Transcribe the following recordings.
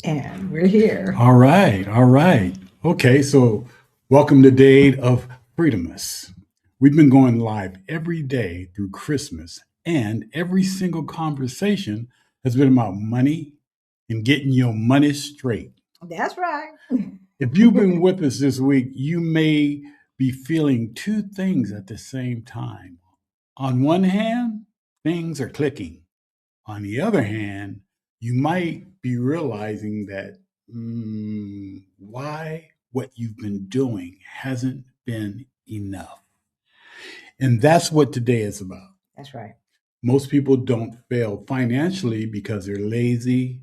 And we're here. All right, all right. Okay, so welcome to Day of Freedomus. We've been going live every day through Christmas, and every single conversation has been about money and getting your money straight. That's right. If you've been with us this week, you may be feeling two things at the same time. On one hand, things are clicking. On the other hand, you might be realizing that why what you've been doing hasn't been enough. And that's what today is about. That's right. Most people don't fail financially because they're lazy,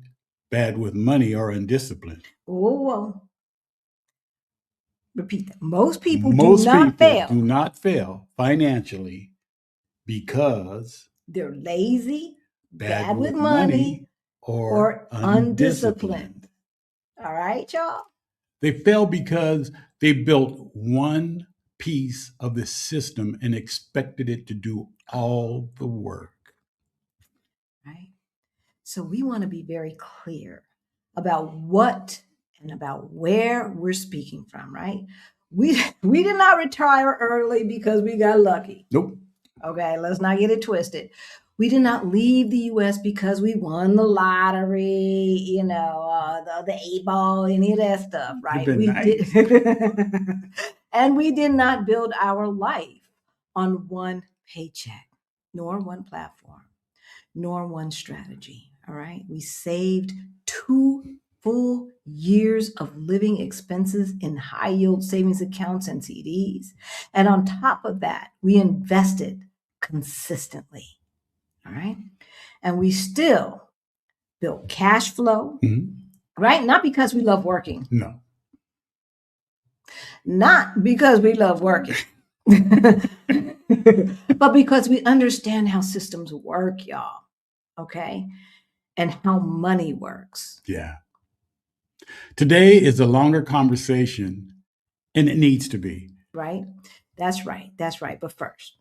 bad with money, or undisciplined. Oh, repeat that. Most people Most do not people fail. do not fail financially because They're lazy, bad with money, or undisciplined. All right, y'all? They fail because they built one piece of the system and expected it to do all the work. Right. So we want to be very clear about what and about where we're speaking from, right? We did not retire early because we got lucky. Nope. Okay, let's not get it twisted. We did not leave the U.S. because we won the lottery, the 8 ball, any of that stuff, right? Been We nice. did, and we did not build our life on one paycheck, nor one platform, nor one strategy. All right, we saved 2 full years of living expenses in high yield savings accounts and CDs, and on top of that, we invested consistently. All right. And we still build cash flow, right? Not because we love working. No. Not because we love working, but because we understand how systems work, y'all. Okay. And how money works. Yeah. Today is a longer conversation, and it needs to be. Right? That's right. That's right. But first,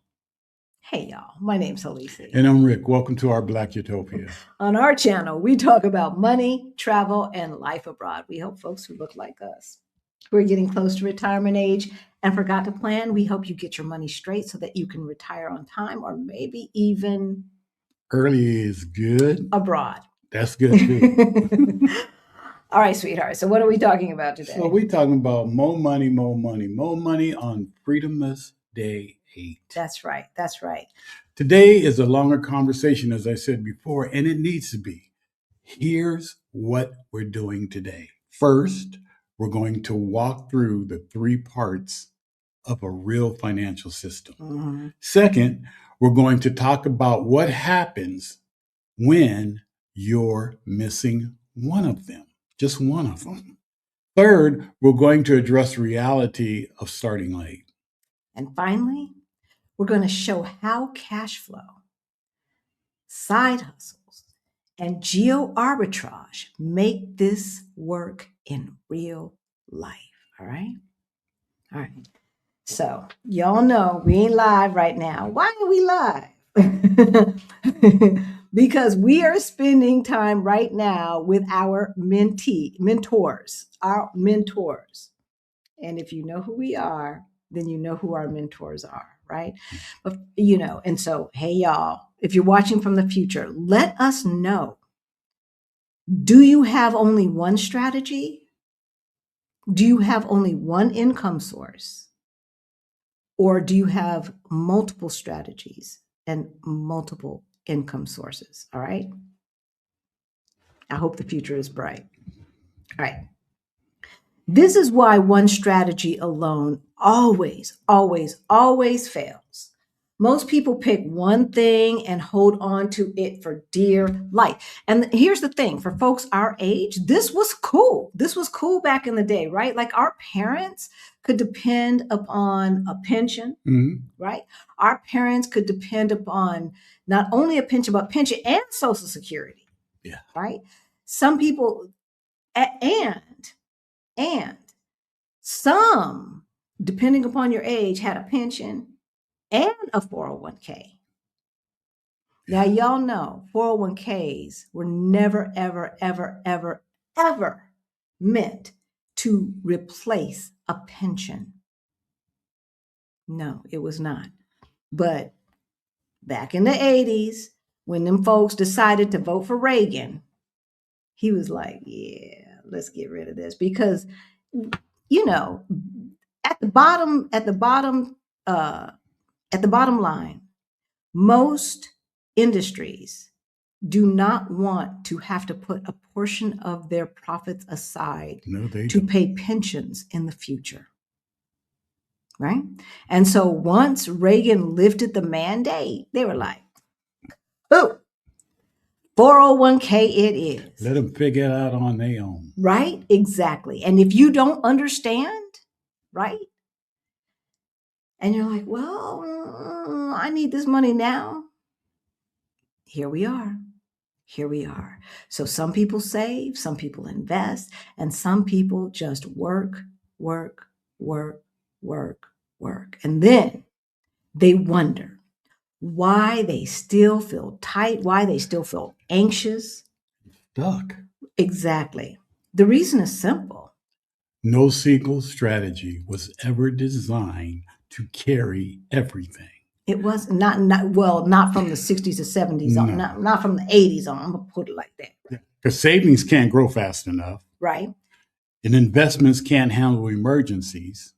hey, y'all, my name's Halisi. And I'm Rick. Welcome to our Black Utopia. On our channel, we talk about money, travel, and life abroad. We help folks who look like us, who are getting close to retirement age and forgot to plan. We help you get your money straight so that you can retire on time, or maybe even early is good. Abroad. That's good too. All right, sweetheart. So what are we talking about today? So we're talking about more money on Freedomus Day 8. That's right. That's right. Today is a longer conversation, as I said before, and it needs to be. Here's what we're doing today. First, we're going to walk through the 3 parts of a real financial system. Second, we're going to talk about what happens when you're missing one of them, just one of them. Third, we're going to address reality of starting late. And finally, we're going to show how cash flow, side hustles, and geo arbitrage make this work in real life. All right? All right. So, y'all know we ain't live right now. Why are we live? Because we are spending time right now with our mentors, our mentors. And if you know who we are, then you know who our mentors are, right? But, and so, hey, y'all, if you're watching from the future, let us know. Do you have only one strategy? Do you have only one income source? Or do you have multiple strategies and multiple income sources? All right. I hope the future is bright. All right. This is why one strategy alone always, always, always fails. Most people pick one thing and hold on to it for dear life. And here's the thing, for folks our age, this was cool. This was cool back in the day, right? Like our parents could depend upon a pension, right? Our parents could depend upon not only a pension, but pension and Social Security. Yeah. Right? Some people, and some, depending upon your age, had a pension and a 401k. Now, y'all know 401ks were never, ever, ever, ever, ever meant to replace a pension. No, it was not. But back in the 80s, when them folks decided to vote for Reagan, he was like, yeah, let's get rid of this. Because, you know, at the bottom line, most industries do not want to have to put a portion of their profits aside to pay pensions in the future. Right? And so once Reagan lifted the mandate, they were like, oh, 401k it is. Let them figure it out on their own. Right? Exactly. And if you don't understand, right? And you're like, well, I need this money now. Here we are. Here we are. So some people save, some people invest, and some people just work. And then they wonder why they still feel tight, why they still feel anxious. Stuck. Exactly. The reason is simple. No single strategy was ever designed to carry everything. It was not from the 60s or 70s on, not from the 80s on. I'm going to put it like that. Because savings can't grow fast enough. Right. And investments can't handle emergencies.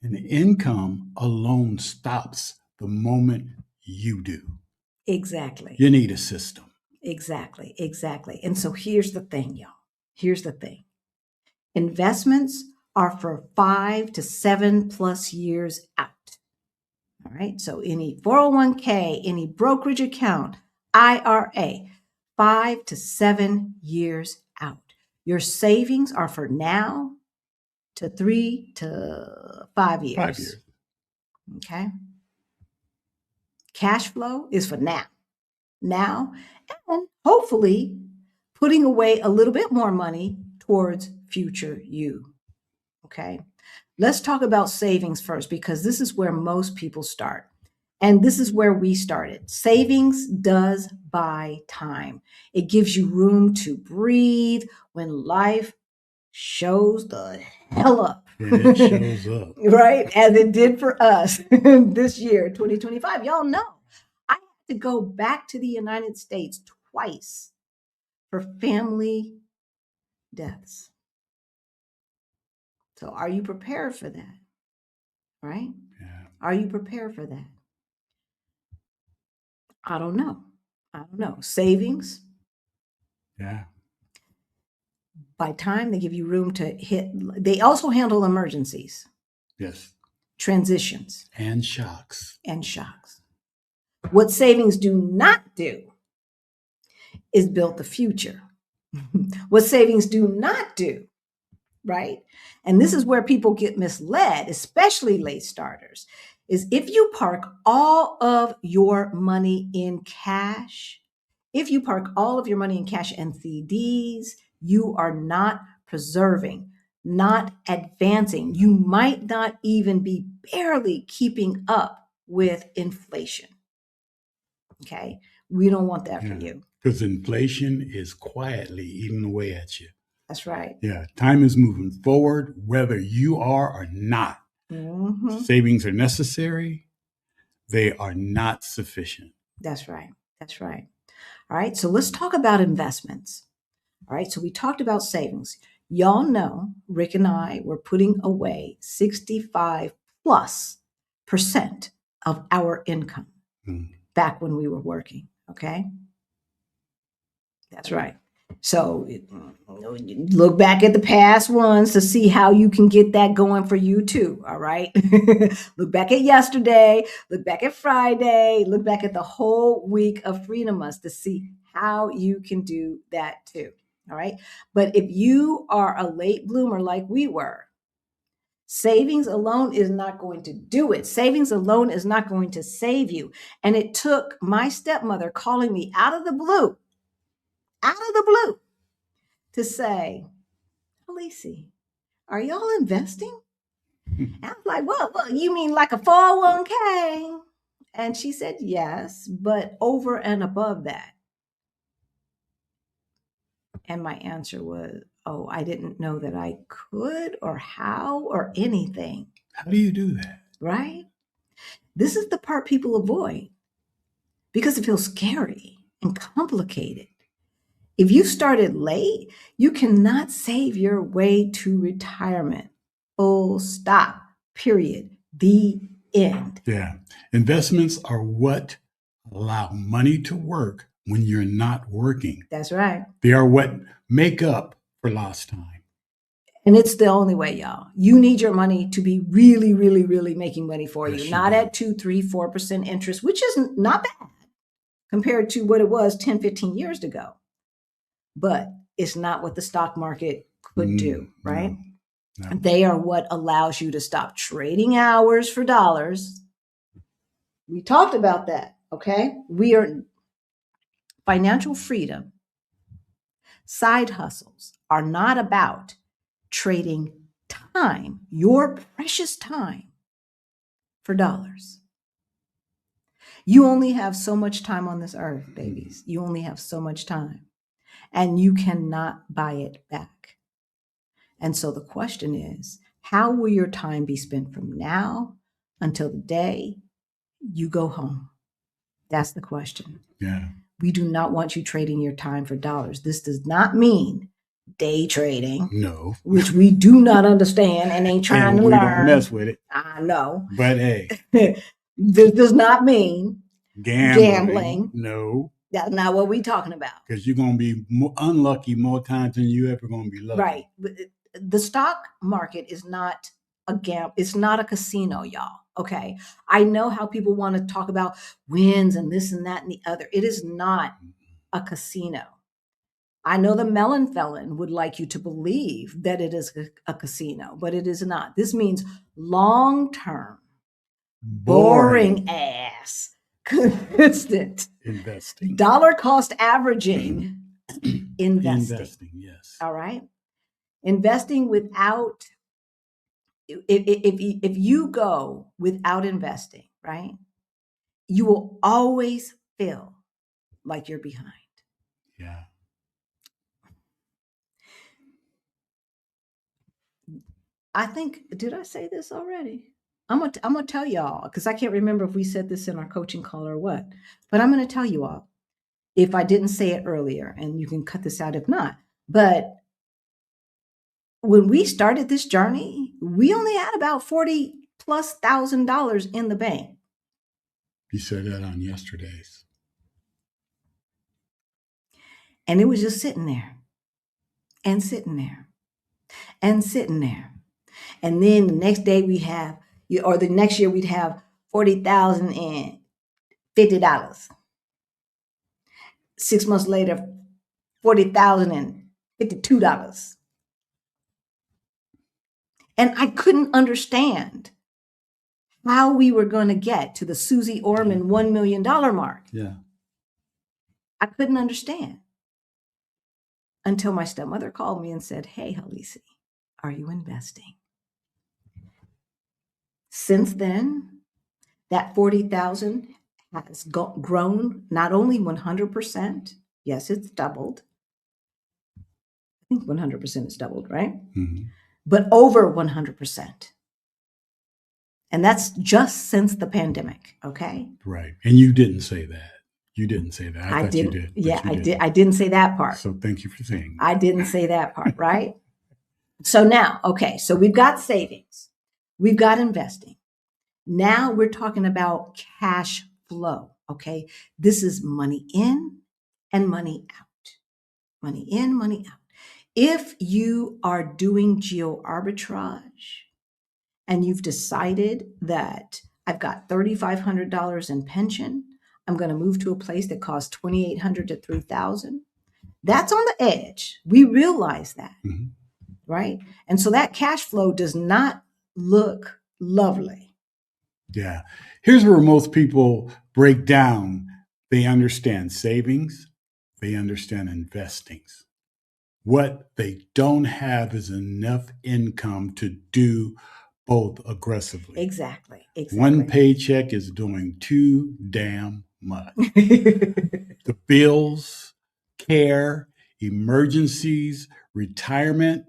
And income alone stops the moment you do. Exactly. You need a system. Exactly. And so here's the thing, y'all. Here's the thing. Investments are for 5 to 7+ years out. All right. So any 401k, any brokerage account, IRA, 5 to 7 years out. Your savings are for now to 3 to 5 years. 5 years. Okay. Cash flow is for now. Now, and hopefully putting away a little bit more money towards future you. Okay. Let's talk about savings first, because this is where most people start. And this is where we started. Savings does buy time. It gives you room to breathe when life shows the hell up. It shows up. Right? As it did for us this year, 2025. Y'all know I had to go back to the United States twice for family deaths. So are you prepared for that? Right? Yeah. Are you prepared for that? I don't know. Savings. Yeah. By time, they give you room to hit. They also handle emergencies. Yes. Transitions. And shocks. What savings do not do is build the future. What savings do not do, right? And this is where people get misled, especially late starters, is if you park all of your money in cash, and CDs, you are not preserving, not advancing. You might not even be barely keeping up with inflation. Okay? We don't want that for you. Because inflation is quietly eating away at you. That's right. Yeah. Time is moving forward, whether you are or not. Mm-hmm. Savings are necessary. They are not sufficient. That's right. All right. So let's talk about investments. All right. So we talked about savings. Y'all know Rick and I were putting away 65+% of our income back when we were working. Okay. That's right. So look back at the past ones to see how you can get that going for you too. All right. Look back at yesterday, look back at Friday, look back at the whole week of Freedom Month to see how you can do that too. All right. But if you are a late bloomer like we were, savings alone is not going to do it. Savings alone is not going to save you. And it took my stepmother calling me out of the blue to say, Alicia, are y'all investing? And I was like, well, you mean like a 401k? And she said, yes, but over and above that. And my answer was, oh, I didn't know that I could or how or anything. How do you do that? Right? This is the part people avoid because it feels scary and complicated. If you started late, you cannot save your way to retirement. Full stop, period. The end. Yeah. Investments are what allow money to work when you're not working. That's right. They are what make up for lost time. And it's the only way, y'all. You need your money to be really, really, really making money for Yes, you. you Not do. at 2, 3, 4% interest, which is not bad compared to what it was 10, 15 years ago. But it's not what the stock market could do, right? No. They are what allows you to stop trading hours for dollars. We talked about that, okay? We are financial freedom. Side hustles are not about trading time, your precious time, for dollars. You only have so much time on this earth, babies. You only have so much time, and you cannot buy it back. And so the question is, how will your time be spent from now until the day you go home? That's the question. Yeah. We do not want you trading your time for dollars. This does not mean day trading. No. Which we do not understand and ain't trying And to we learn. don't mess with it. I know. But hey. This does not mean gambling. No. That's not what we're talking about. Because you're going to be unlucky more times than you ever going to be lucky. Right. The stock market is not a gamble. It's not a casino, y'all. Okay. I know how people want to talk about wins and this and that and the other. It is not a casino. I know the melon felon would like you to believe that it is a casino, but it is not. This means long-term, boring ass, consistent investing, dollar cost averaging investing. Yes. All right. Investing without, if you go without investing, right, you will always feel like you're behind. Yeah. I think, did I say this already? I'm gonna tell y'all, because I can't remember if we said this in our coaching call or what, but I'm gonna tell you all if I didn't say it earlier, and you can cut this out if not. But when we started this journey, we only had about $40,000+ in the bank. You said that on yesterday's. And it was just sitting there and sitting there and sitting there. And then the next day we have, or the next year we'd have $40,050. 6 months later, $40,052. And I couldn't understand how we were going to get to the Susie Orman $1 million mark. Yeah. I couldn't understand until my stepmother called me and said, "Hey, Halisi, are you investing?" Since then, that 40,000 has grown not only 100%. Yes, it's doubled. I think 100% is doubled, right? Mm-hmm. But over 100%. And that's just since the pandemic, okay? Right. And you didn't say that. You didn't say that. I thought didn't, you did. Yeah, I did. I didn't say that part. So thank you for saying that. I didn't say that part, right? So now, okay, so we've got savings. We've got investing. Now we're talking about cash flow, okay? This is money in and money out. Money in, money out. If you are doing geo arbitrage and you've decided that I've got $3,500 in pension, I'm going to move to a place that costs $2,800 to $3,000. That's on the edge. We realize that, right? And so that cash flow does not look lovely. Yeah. Here's where most people break down. They understand savings. They understand investings. What they don't have is enough income to do both aggressively. Exactly. One paycheck is doing too damn much. The bills, care, emergencies, retirement,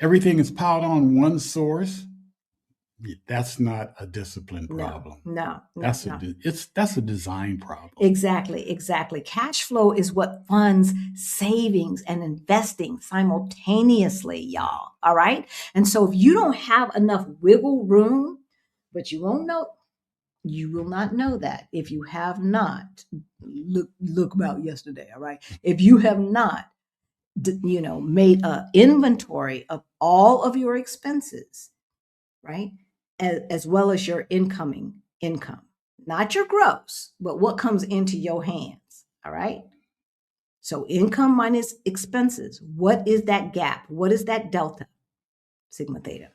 everything is piled on one source. That's not a discipline problem. That's a design problem. Exactly. Cash flow is what funds savings and investing simultaneously, y'all. All right. And so if you don't have enough wiggle room, but you will not know that if you have not look about yesterday. All right. If you have not, made an inventory of all of your expenses, right, as well as your income, not your gross, but what comes into your hands. All right. So income minus expenses. What is that gap? What is that delta? Sigma theta.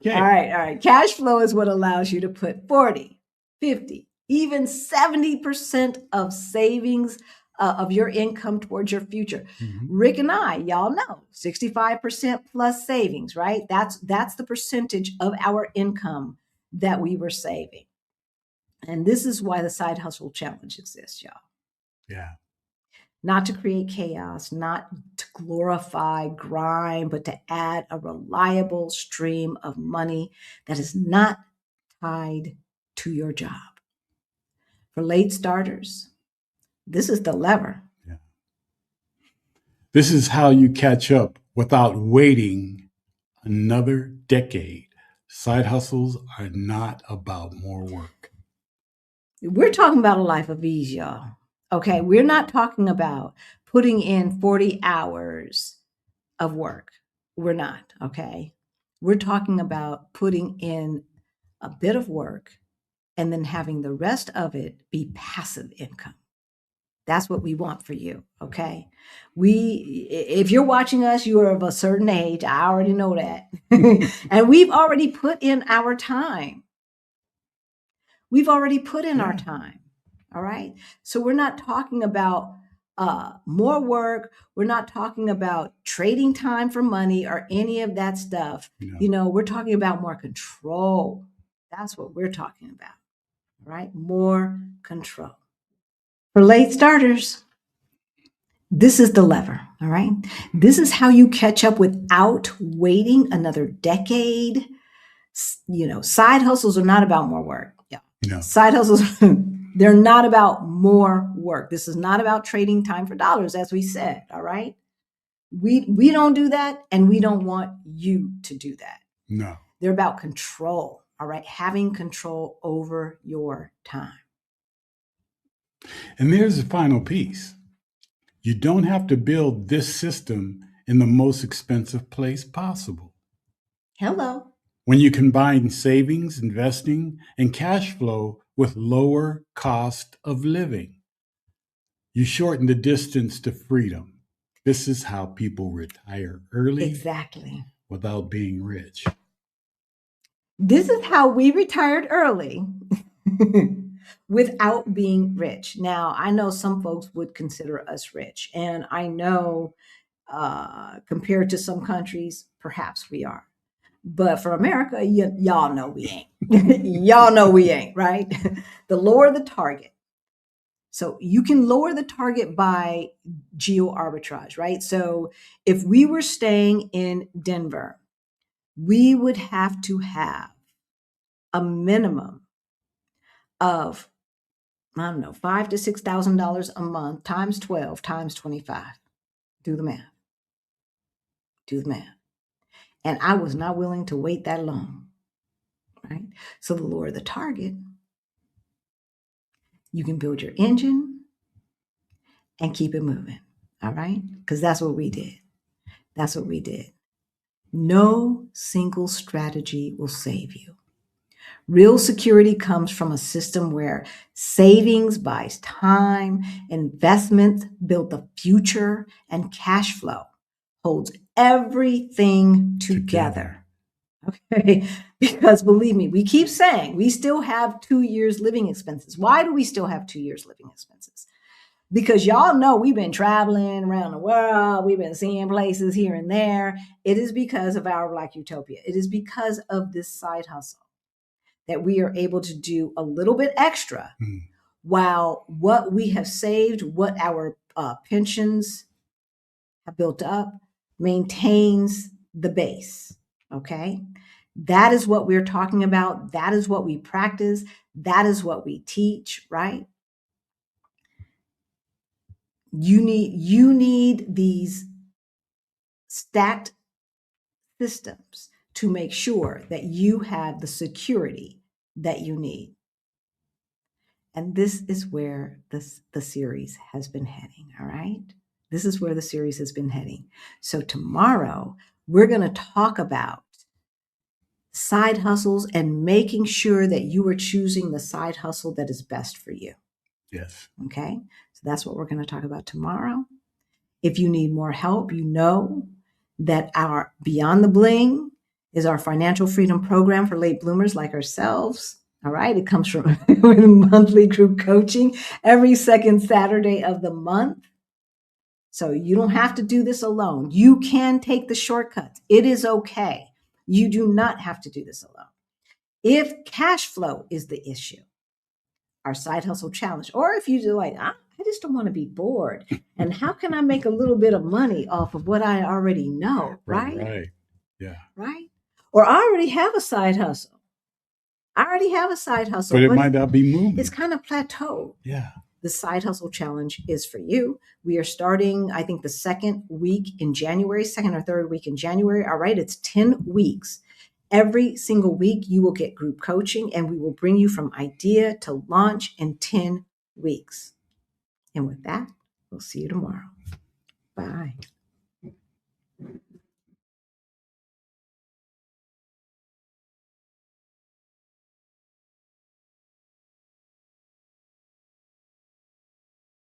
Okay. All right. Cash flow is what allows you to put 40, 50, even 70% of savings of your income towards your future. Mhm. Rick and I, y'all know, 65% plus savings, right? That's the percentage of our income that we were saving. And this is why the side hustle challenge exists, y'all. Yeah. Not to create chaos, not to glorify grime, but to add a reliable stream of money that is not tied to your job. For late starters, this is the lever. Yeah. This is how you catch up without waiting another decade. Side hustles are not about more work. We're talking about a life of ease, y'all. Okay, we're not talking about putting in 40 hours of work. We're not, okay? We're talking about putting in a bit of work and then having the rest of it be passive income. That's what we want for you, okay? If you're watching us, you are of a certain age. I already know that. And we've already put in our time. Our time. All right. So we're not talking about more work. We're not talking about trading time for money or any of that stuff. No. We're talking about more control. That's what we're talking about. Right? More control. For late starters, this is the lever. All right. This is how you catch up without waiting another decade. Side hustles are not about more work. Yeah. No. Side hustles, they're not about more work. This is not about trading time for dollars, as we said. All right. We don't do that, and we don't want you to do that. No. They're about control. All right. Having control over your time. And there's the final piece. You don't have to build this system in the most expensive place possible. Hello. When you combine savings, investing, and cash flow with lower cost of living, you shorten the distance to freedom. This is how people retire early. Exactly. Without being rich. This is how we retired early without being rich. Now, I know some folks would consider us rich, and I know compared to some countries, perhaps we are. But for America, y'all know we ain't. Y'all know we ain't, right? The lower the target. So you can lower the target by geo arbitrage, right? So if we were staying in Denver, we would have to have a minimum of, I don't know, $5,000 to $6,000 a month times 12 times 25. Do the math. And I was not willing to wait that long, right? So the lower the target, you can build your engine and keep it moving, all right? Because that's what we did. No single strategy will save you. Real security comes from a system where savings buys time, investments build the future, and cash flow holds everything together. Okay? Because believe me, we keep saying we still have 2 years living expenses. Why do we still have 2 years living expenses? Because y'all know we've been traveling around the world. We've been seeing places here and there. It is because of our Black Utopia. It is because of this side hustle that we are able to do a little bit extra while what we have saved, what our pensions have built up, maintains the base. Okay. That is what we're talking about. That is what we practice. That is what we teach, right? You need these stacked systems to make sure that you have the security that you need. And this is where the series has been heading, all right? This is where the series has been heading. So tomorrow, we're going to talk about side hustles and making sure that you are choosing the side hustle that is best for you. Yes. Okay? So that's what we're going to talk about tomorrow. If you need more help, you know that our Beyond the Bling is our financial freedom program for late bloomers like ourselves. All right. It comes from monthly group coaching every second Saturday of the month. So you don't have to do this alone. You can take the shortcuts. It is okay. You do not have to do this alone. If cash flow is the issue, our side hustle challenge, or if you do like, I just don't want to be bored. And how can I make a little bit of money off of what I already know? Right? Right. Yeah. Right? Or I already have a side hustle. But it might not be moving. It's kind of plateaued. Yeah. The side hustle challenge is for you. We are starting, I think, the second week in January, second or third week in January. All right. It's 10 weeks. Every single week, you will get group coaching, and we will bring you from idea to launch in 10 weeks. And with that, we'll see you tomorrow. Bye.